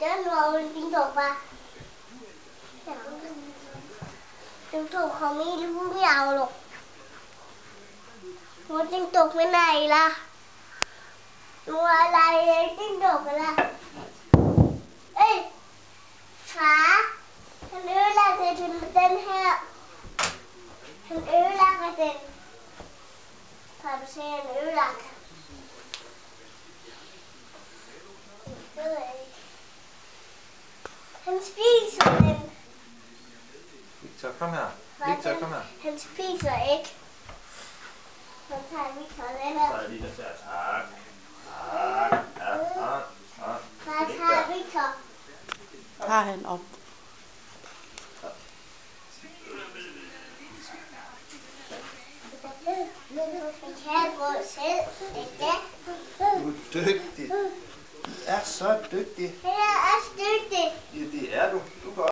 Den var jo din dog var. Den tog kom i lumiavlo. Một tinh tục bên này là ngoài này tinh tục là ê phá thằng ư là cái tên heo thằng ư là cái tên thằng xe ư là han spiser den. Victor, kom her. Victor, kom her. Han spiser ikke. Så tager Victor den her. Så er lige der der. Tak. Tak. Ja, Så tager Victor. Tager han op. Han kan gå selv. Du er dygtig. Du er så dygtig. Her.